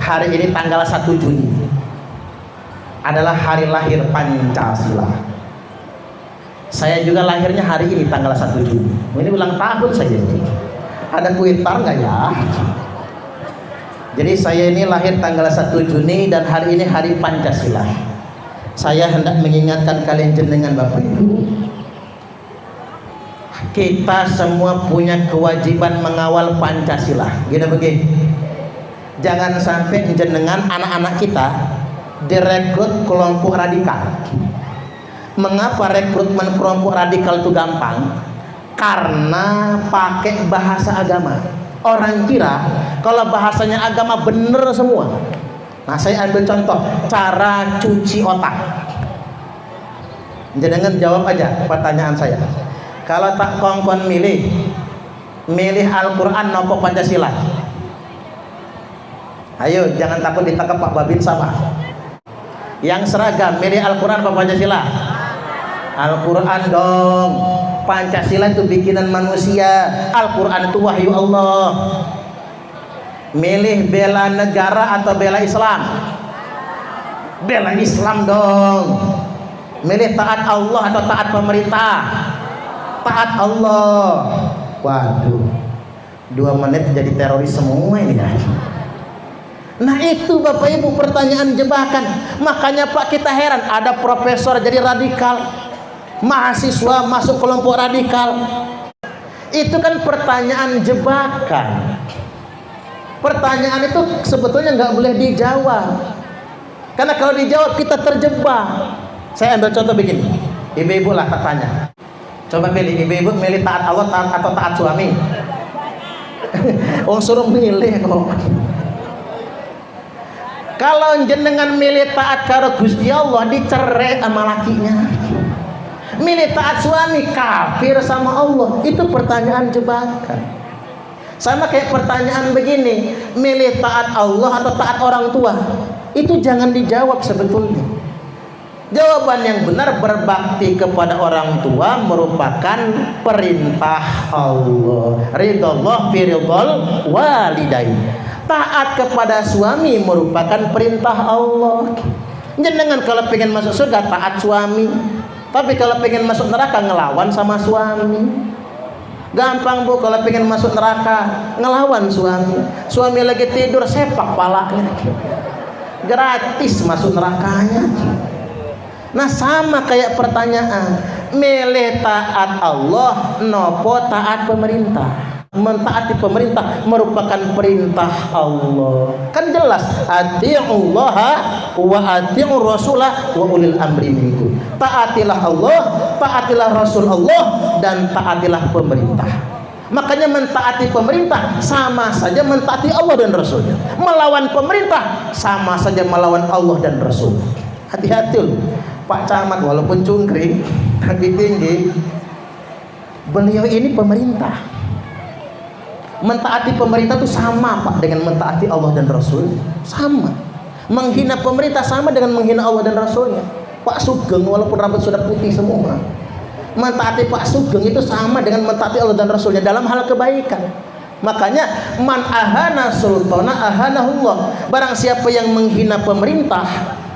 hari ini tanggal 1 Juni adalah hari lahir Pancasila. Saya juga lahirnya hari ini tanggal 1 Juni. Ini ulang tahun saja ini. Ada kuitar nggak ya? Jadi saya ini lahir tanggal 1 Juni dan hari ini hari Pancasila. Saya hendak mengingatkan kalian jenengan Bapak Ibu, kita semua punya kewajiban mengawal Pancasila. Gini begini, jangan sampai jenengan anak-anak kita direkrut kelompok radikal. Mengapa rekrutmen kelompok radikal itu gampang? Karena pakai bahasa agama. Orang kira kalau bahasanya agama bener semua. Nah, saya ambil contoh cara cuci otak. Jangan jawab aja pertanyaan saya. Kalau tak kongkon milih Al-Quran nopo Pancasila. Ayo, jangan takut ditangkap Pak Babin sama. Yang seragam milih Al-Quran apa Pancasila? Al-Quran dong. Pancasila itu bikinan manusia, Al-Quran itu wahyu Allah. Milih bela negara atau bela Islam? Bela Islam dong. Milih taat Allah atau taat pemerintah? Taat Allah. Waduh, 2 menit jadi teroris semua ini ya. Nah itu Bapak Ibu pertanyaan jebakan. Makanya Pak kita heran ada profesor jadi radikal, mahasiswa masuk kelompok radikal. Itu kan pertanyaan jebakan. Pertanyaan itu sebetulnya nggak boleh dijawab, karena kalau dijawab kita terjebak. Saya ambil contoh begini, ibu-ibu lah tak tanya, coba pilih, ibu-ibu milih taat Allah atau taat suami? Oh suruh milih kok. Kalau jenengan milih taat karo Gusti Allah dicerai sama lakinya, milih taat suami kafir sama Allah. Itu pertanyaan jebakan. Sama kayak pertanyaan begini, milih taat Allah atau taat orang tua? Itu jangan dijawab sebetulnya. Jawaban yang benar, berbakti kepada orang tua merupakan perintah Allah. Ridallah fi ridal walidain. Taat kepada suami merupakan perintah Allah. Jangan kalau pengen masuk surga taat suami, tapi kalau pengen masuk neraka ngelawan sama suami. Gampang Bu, kalau pengen masuk neraka ngelawan suami. Suami lagi tidur sepak palanya, gratis masuk nerakanya. Nah sama kayak pertanyaan, milih taat Allah nopo taat pemerintah? Mentaati pemerintah merupakan perintah Allah. Kan jelas, atiullaha wa atiur rasulah wa ulil amri minkum. Taatilah Allah, taatilah Rasul Allah, dan taatilah pemerintah. Makanya mentaati pemerintah sama saja mentaati Allah dan Rasulnya. Melawan pemerintah sama saja melawan Allah dan Rasul. Hati-hati loh Pak Camat, walaupun cungkring kaki tinggi, beliau ini pemerintah. Mentaati pemerintah itu sama Pak dengan mentaati Allah dan Rasul. Sama. Menghina pemerintah sama dengan menghina Allah dan Rasulnya. Pak Sugeng walaupun rambut sudah putih semua, mentaati Pak Sugeng itu sama dengan mentaati Allah dan Rasulnya dalam hal kebaikan. Makanya man ahana sultana ahanahullah. Barang siapa yang menghina pemerintah,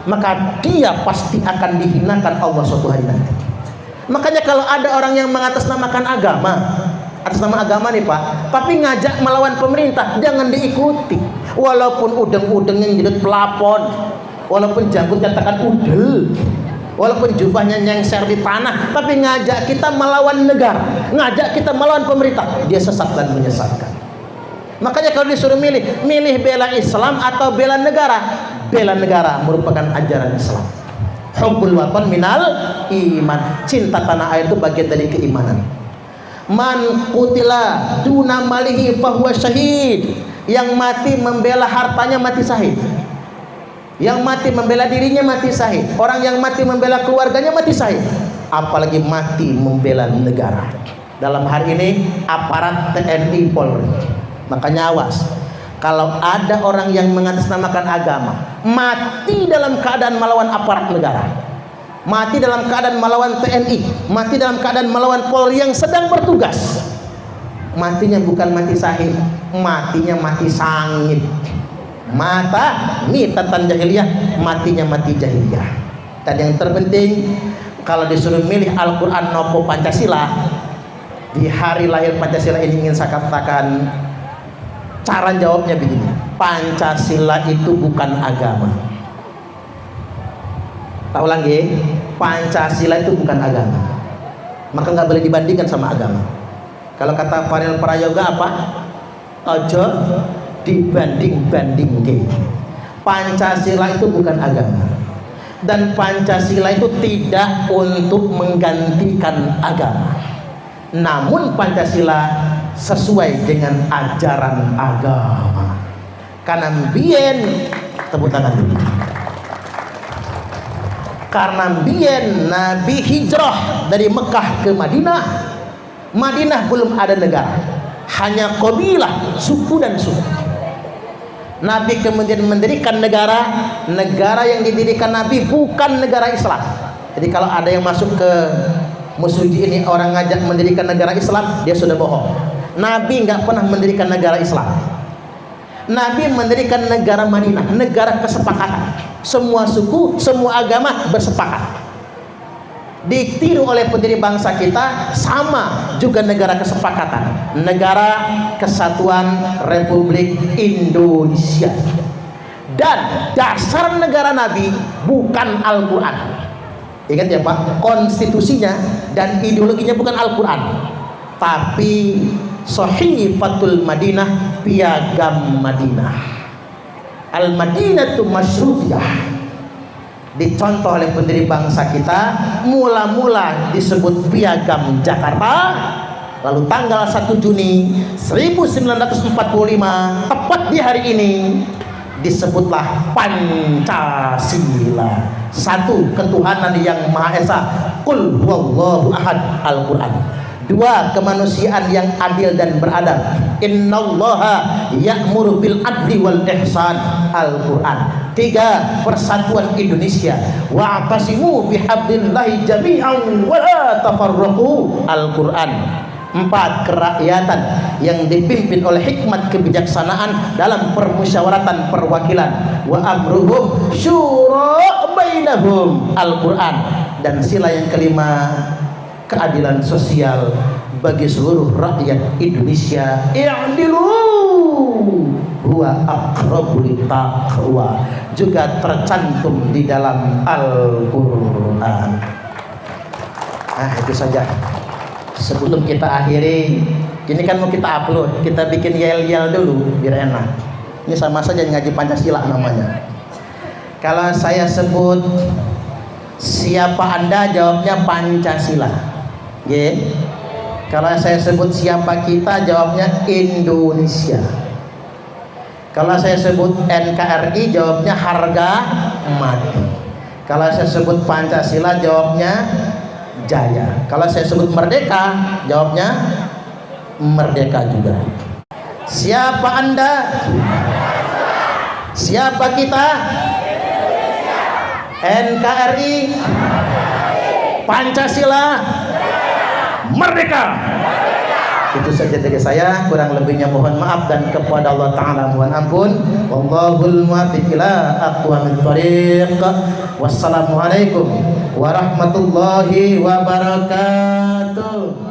maka dia pasti akan dihinakan Allah suatu hari nanti. Makanya kalau ada orang yang mengatasnamakan agama, atas nama agama nih Pak, tapi ngajak melawan pemerintah, jangan diikuti. Walaupun udeng-udeng yang jadi pelapon, walaupun janggut katakan udel, walaupun jubahnya nyengser di tanah, tapi ngajak kita melawan negara, ngajak kita melawan pemerintah, dia sesat dan menyesatkan. Makanya kalau disuruh milih bela Islam atau bela negara, bela negara merupakan ajaran Islam. Hubbul watan minal iman. Cinta tanah air itu bagian dari keimanan. Man qutila duna malihi fahuwa syahid. Yang mati membela hartanya mati syahid. Yang mati membela dirinya mati syahid. Orang yang mati membela keluarganya mati syahid. Apalagi mati membela negara. Dalam hari ini aparat TNI Polri. Makanya awas, kalau ada orang yang mengatasnamakan agama mati dalam keadaan melawan aparat negara, mati dalam keadaan melawan TNI, mati dalam keadaan melawan Polri yang sedang bertugas, matinya bukan mati syahid, matinya mati sangit. mata mitatan jahiliyah, matinya mati jahiliyah. Dan yang terpenting, kalau disuruh milih Al-Quran nopo Pancasila, di hari lahir Pancasila ini ingin saya katakan, cara jawabnya begini: Pancasila itu bukan agama. Tak ulang ya, Pancasila itu bukan agama, maka nggak boleh dibandingkan sama agama. Kalau kata Farel Prayoga apa? Ojo dibanding-bandingke. Pancasila itu bukan agama, dan Pancasila itu tidak untuk menggantikan agama, namun Pancasila sesuai dengan ajaran agama. Karena bien, tepuk tangan dulu. Karena bien Nabi hijrah dari Mekah ke Madinah. Madinah belum ada negara, hanya kabilah, suku dan suku. Nabi kemudian mendirikan negara. Negara yang didirikan Nabi bukan negara Islam. Jadi kalau ada yang masuk ke musuji ini, orang ngajak mendirikan negara Islam, dia sudah bohong. Nabi nggak pernah mendirikan negara Islam. Nabi mendirikan negara Madinah, negara kesepakatan. Semua suku, semua agama bersepakat. Ditiru oleh pendiri bangsa kita, sama juga negara kesepakatan, Negara Kesatuan Republik Indonesia. Dan dasar negara Nabi bukan Al-Quran. Ingat ya Pak, konstitusinya dan ideologinya bukan Al-Quran, tapi Sahifatul Madinah, piagam Madinah. Al-Madinatu Masyruqiyah dicontoh oleh pendiri bangsa kita. Mula-mula disebut piagam Jakarta, lalu tanggal 1 Juni 1945 tepat di hari ini disebutlah Pancasila. Satu, ketuhanan yang Maha Esa, Qul huwallahu ahad, Al-Quran. Dua, kemanusiaan yang adil dan beradab, Innallaha ya'muru bil adli wal ihsan, Al-Quran. Tiga, persatuan Indonesia, wa'tasimu bihablillahi jami'an wa la tafarraqu, Al-Quran. Empat, kerakyatan yang dipimpin oleh hikmat kebijaksanaan dalam permusyawaratan perwakilan, wa amruhum syura bainahum, Al-Quran. Dan sila yang kelima, keadilan sosial bagi seluruh rakyat Indonesia. I'dilu huwa aqrabu littaqwa, juga tercantum di dalam Al-Quran. Nah, itu saja. Sebelum kita akhiri, ini kan mau kita upload, kita bikin yel-yel dulu biar enak. Ini sama saja ngaji Pancasila namanya. Kalau saya sebut siapa Anda, jawabnya Pancasila. Yeah. Kalau saya sebut siapa kita, jawabnya Indonesia. Kalau saya sebut NKRI, jawabnya harga mati. Kalau saya sebut Pancasila, jawabnya jaya. Kalau saya sebut merdeka, jawabnya merdeka juga. Siapa Anda? Siapa kita? NKRI, Pancasila, merdeka. Itu saja dari saya, kurang lebihnya mohon maaf, dan kepada Allah Ta'ala mohon ampun. Wallahul muwaffiq ila aqwamit thoriq. Wassalamualaikum warahmatullahi wabarakatuh.